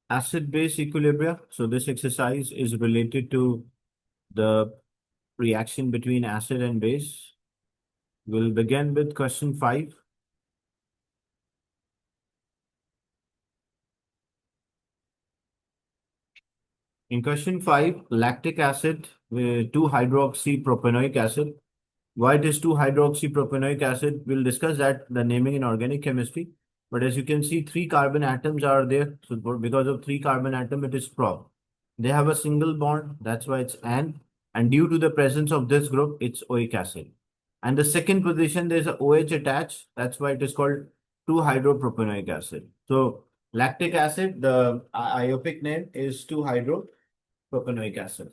Acid-base equilibria. So this exercise is related to the reaction between acid and base. We'll begin with question 5. In question 5, lactic acid with 2-hydroxypropanoic acid. Why it is 2-hydroxypropanoic acid? We'll discuss that, the naming in organic chemistry. But as you can see, 3 carbon atoms are there. So because of 3 carbon atom, it is prop. They have a single bond. That's why it's an. And due to the presence of this group, it's oic acid. And the second position, there's a OH attached. That's why it is called 2-hydropropanoic acid. So lactic acid, the iopic name is 2-hydropropanoic acid.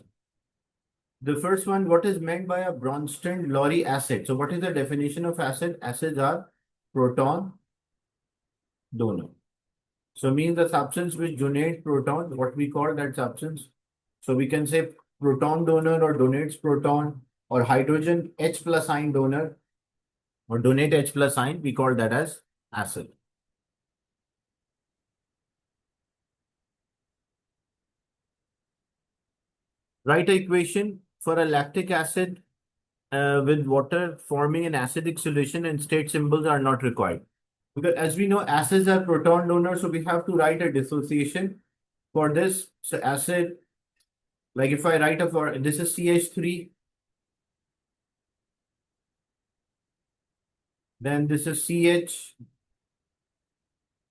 The first one, what is meant by a Bronsted-Lowry acid? So what is the definition of acid? Acids are proton donor. So means the substance which donates proton, what we call that substance. So we can say proton donor or donates proton, or hydrogen H plus ion donor or donate H plus ion, we call that as acid. Write an equation for a lactic acid with water forming an acidic solution, and state symbols are not required. Because as we know, acids are proton donors, so we have to write a dissociation for this. So acid, like if I write this is CH3, then this is CH,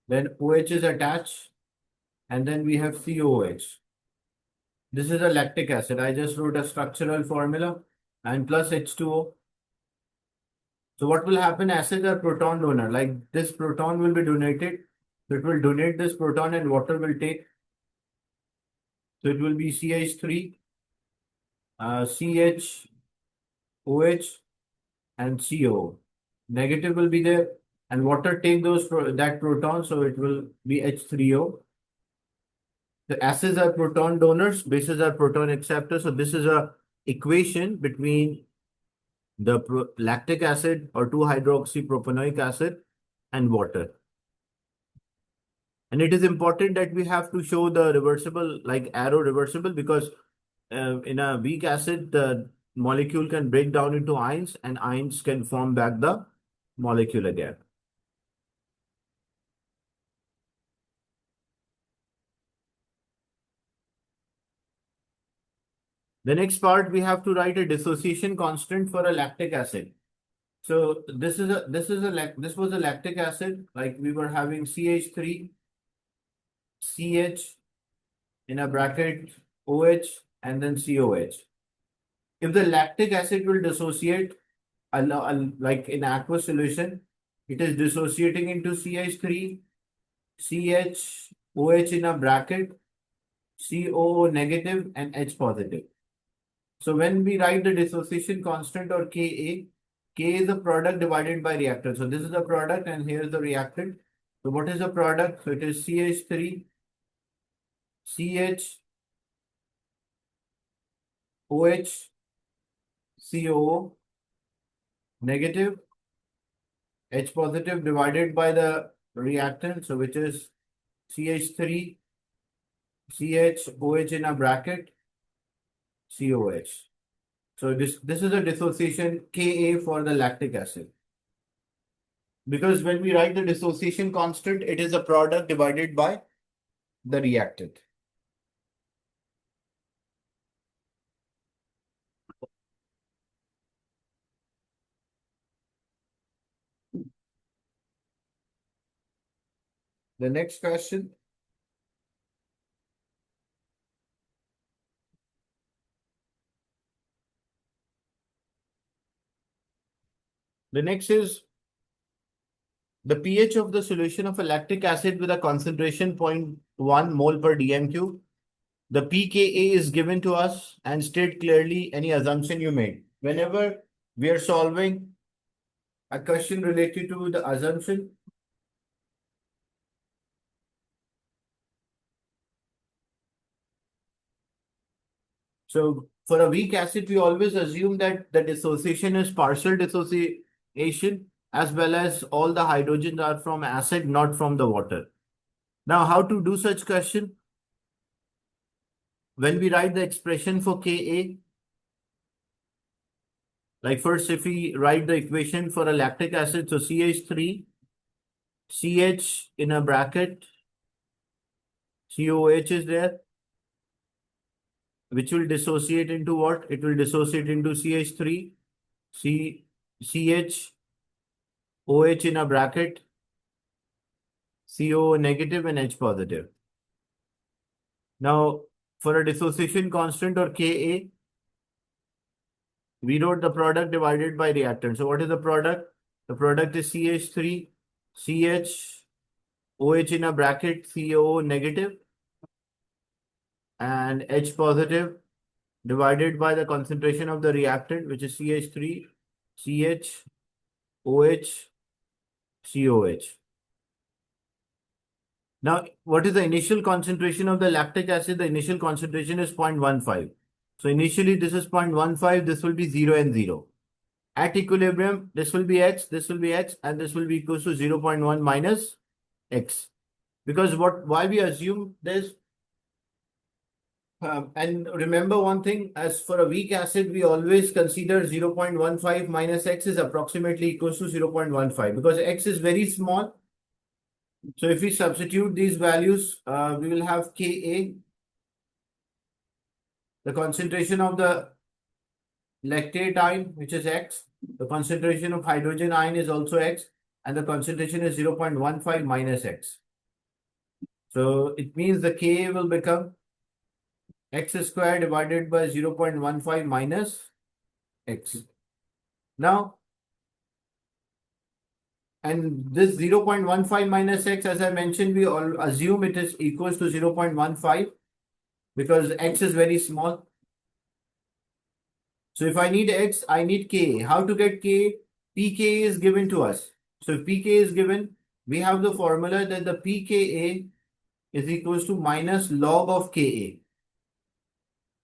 then OH is attached, and then we have COH. This is a lactic acid. I just wrote a structural formula and plus H2O. So what will happen? Acids are proton donor. Like this proton will be donated. So it will donate this proton and water will take. So it will be CH3, CH, OH, and CO. Negative will be there, and water take that proton, so it will be H3O. The acids are proton donors, bases are proton acceptors. So this is a equation between the lactic acid or 2-hydroxypropanoic acid and water. And it is important that we have to show the reversible, like arrow reversible, because in a weak acid, the molecule can break down into ions, and ions can form back the molecule again. The next part, we have to write a dissociation constant for a lactic acid. So this was a lactic acid, like we were having CH3, CH in a bracket, OH, and then COH. If the lactic acid will dissociate, like in aqueous solution, it is dissociating into CH3, CH, OH in a bracket, COO negative, and H positive. So when we write the dissociation constant or Ka, K is the product divided by reactant. So this is the product and here is the reactant. So what is the product? So it is CH3, CH, OH, COO, negative, H positive divided by the reactant. So which is CH3, CH, OH in a bracket, COH. So this is a dissociation Ka for the lactic acid. Because when we write the dissociation constant, it is a product divided by the reactant. The next question. The next is the pH of the solution of a lactic acid with a concentration 0.1 mole per dm3. The pKa is given to us, and state clearly any assumption you made. Whenever we are solving a question related to the assumption, so for a weak acid, we always assume that the dissociation is partial dissociation, as well as all the hydrogens are from acid, not from the water. Now, how to do such question? when we write the expression for Ka, like first if we write the equation for a lactic acid, so CH3, CH in a bracket, COH is there, which will dissociate into what? It will dissociate into CH3, CH, OH in a bracket, CO negative and H positive. Now, for a dissociation constant or Ka, we wrote the product divided by reactant. So what is the product? The product is CH3, CH, OH in a bracket, CO negative and H positive divided by the concentration of the reactant, which is CH3, CH, OH, COH. Now, what is the initial concentration of the lactic acid? The initial concentration is 0.15. So initially this is 0.15, this will be 0 and 0. At equilibrium, this will be X, this will be X, and this will be equals to 0.1 minus X. Because why we assume this? And remember one thing, as for a weak acid, we always consider 0.15 minus X is approximately equals to 0.15 because X is very small. So if we substitute these values, we will have Ka, the concentration of the lactate ion, which is X, the concentration of hydrogen ion is also X, and the concentration is 0.15 minus X. So it means the Ka will become X squared divided by 0.15 minus X. Now, and this 0.15 minus X, as I mentioned, we all assume it is equals to 0.15 because X is very small. So if I need X, I need Ka. How to get Ka? pK is given to us. So if pK is given, we have the formula that the pKa is equals to minus log of Ka.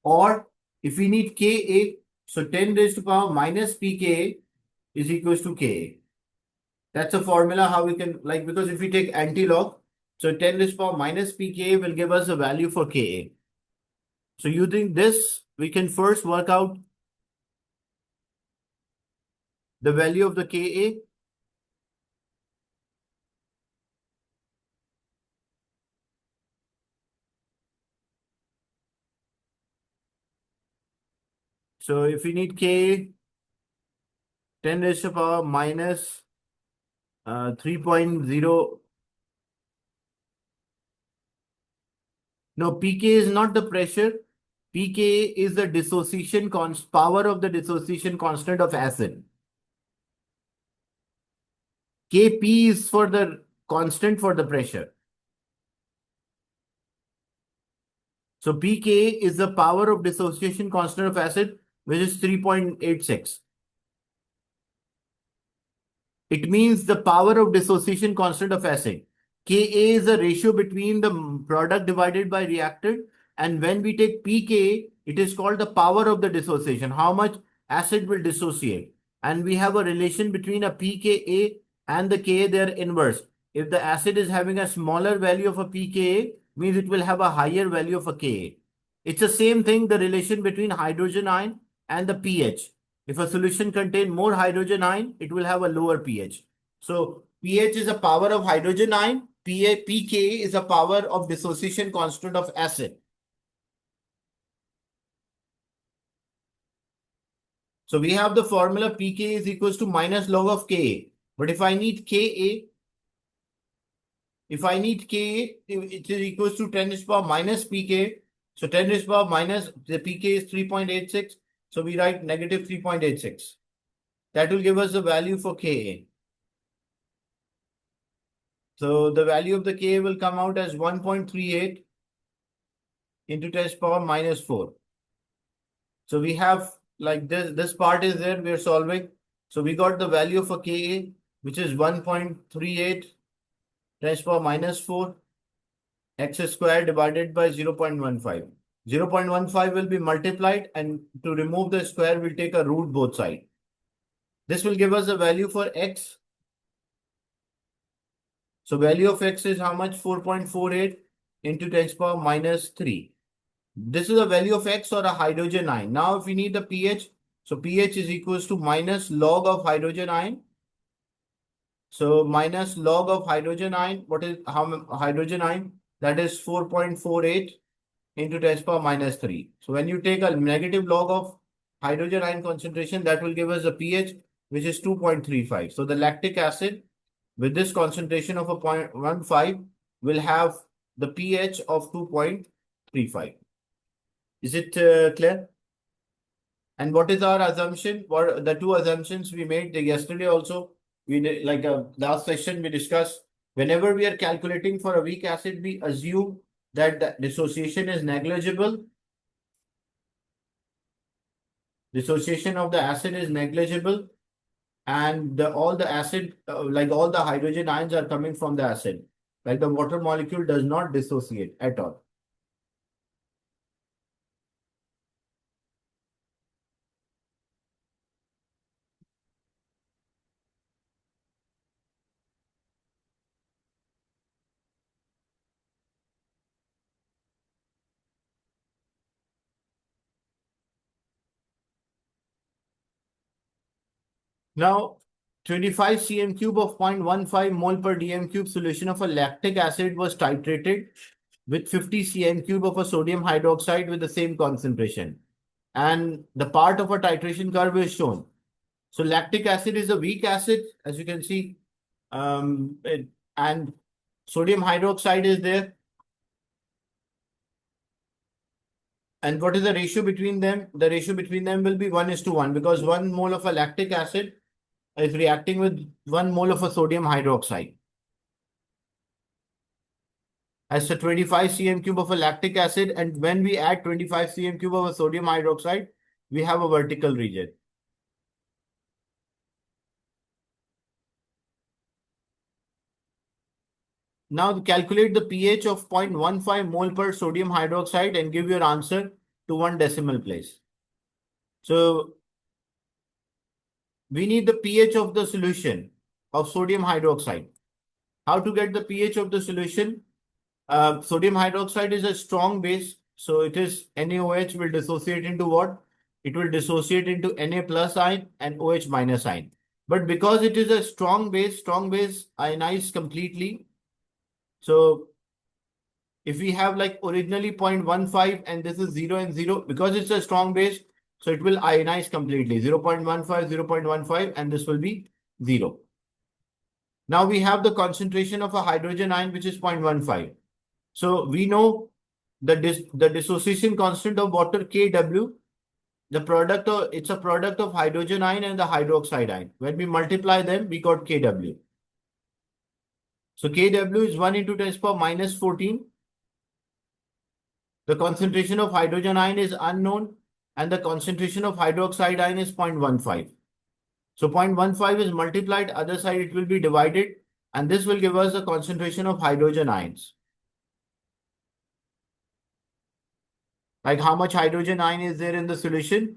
Or if we need Ka, so 10 raised to power minus pKa is equals to Ka. That's a formula how we can, like, because if we take anti-log, so 10 raised to power minus pKa will give us a value for Ka. So using this, we can first work out the value of the Ka. So if we need Ka, 10 raised to power minus 3.0. No, pK is not the pressure. pK is the dissociation power of the dissociation constant of acid. Kp is for the constant for the pressure. So pK is the power of dissociation constant of acid, which is 3.86. It means the power of dissociation constant of acid. Ka is the ratio between the product divided by reactant. And when we take pK, it is called the power of the dissociation. How much acid will dissociate. And we have a relation between a pKa and the Ka, they are inverse. If the acid is having a smaller value of a pKa, means it will have a higher value of a Ka. It's the same thing, the relation between hydrogen ion and the pH. If a solution contains more hydrogen ion, it will have a lower pH. So pH is a power of hydrogen ion. pK is a power of dissociation constant of acid. So we have the formula pK is equals to minus log of Ka. But if I need Ka, it is equals to 10 raised to power minus pK. So 10 raised to power minus the pK is 3.86. So we write negative 3.86. That will give us the value for Ka. So the value of the Ka will come out as 1.38 into 10 to the power minus 4. So we have like this part is there, we are solving. So we got the value for Ka, which is 1.38 10 to the power minus 4 x squared divided by 0.15. 0.15 will be multiplied, and to remove the square, we'll take a root both sides. This will give us the value for x. So value of x is how much? 4.48 into 10 to the power minus 3. This is a value of X or a hydrogen ion. Now, if we need the pH, so pH is equals to minus log of hydrogen ion. So minus log of hydrogen ion, what is hydrogen ion? That is 4.48 into 10 power minus 3. So when you take a negative log of hydrogen ion concentration, that will give us a pH which is 2.35. So the lactic acid with this concentration of a 0.15 will have the pH of 2.35. Is it clear? And what is our assumption? What the two assumptions we made yesterday also? We did, like last session we discussed. Whenever we are calculating for a weak acid, we assume that the dissociation is negligible. Dissociation of the acid is negligible, and all the acid, like all the hydrogen ions, are coming from the acid. Like the water molecule does not dissociate at all. Now, 25 cm cube of 0.15 mole per dm cube solution of a lactic acid was titrated with 50 cm cube of a sodium hydroxide with the same concentration. And the part of a titration curve is shown. So lactic acid is a weak acid, as you can see, and sodium hydroxide is there. And what is the ratio between them? The ratio between them will be 1:1 because 1 mole of a lactic acid is reacting with 1 mole of a sodium hydroxide. As a 25 cm cube of a lactic acid, and when we add 25 cm cube of a sodium hydroxide, we have a vertical region. Now calculate the pH of 0.15 mole per sodium hydroxide and give your answer to 1 decimal place. So we need the pH of the solution of sodium hydroxide. How to get the pH of the solution? Sodium hydroxide is a strong base. So it is NaOH will dissociate into what? It will dissociate into Na plus ion and OH minus ion. But because it is a strong base ionized completely. So if we have like originally 0.15 and this is 0 and 0, because it's a strong base, so it will ionize completely 0.15, 0.15, and this will be 0. Now we have the concentration of a hydrogen ion, which is 0.15. So we know the dissociation constant of water Kw, it's a product of hydrogen ion and the hydroxide ion. When we multiply them, we got Kw. So Kw is 1 into 10 power minus 14. The concentration of hydrogen ion is unknown and the concentration of hydroxide ion is 0.15. So 0.15 is multiplied, other side it will be divided, and this will give us the concentration of hydrogen ions. Like how much hydrogen ion is there in the solution?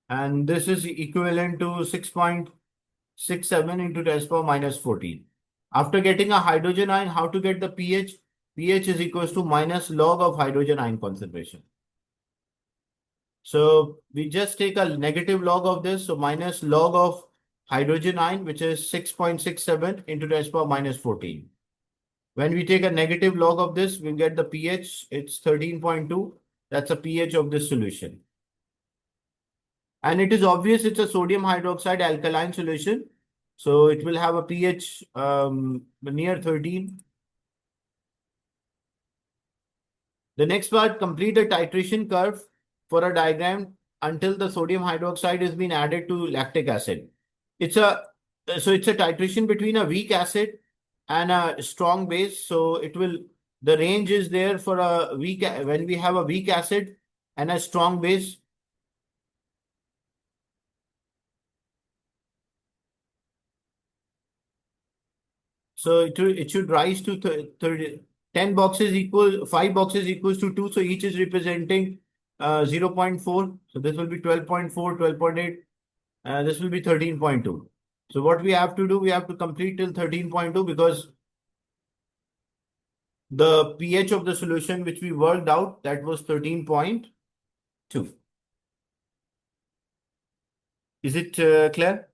And this is equivalent to 6.67 into 10 power minus 14. After getting a hydrogen ion, how to get the pH? pH is equals to minus log of hydrogen ion concentration. So we just take a negative log of this. So minus log of hydrogen ion, which is 6.67 into 10 power minus 14. When we take a negative log of this, we get the pH. It's 13.2. That's a pH of this solution. And it is obvious it's a sodium hydroxide alkaline solution. So it will have a pH near 13. The next part, complete the titration curve for a diagram until the sodium hydroxide has been added to lactic acid. It's a titration between a weak acid and a strong base. So the range is there for a weak, when we have a weak acid and a strong base. So it should rise to 10 boxes equal, 5 boxes equals to 2. So each is representing 0.4. So this will be 12.4, 12.8. This will be 13.2. So what we have to do, we have to complete till 13.2 because The pH of the solution which we worked out, that was 13.2. Is it clear?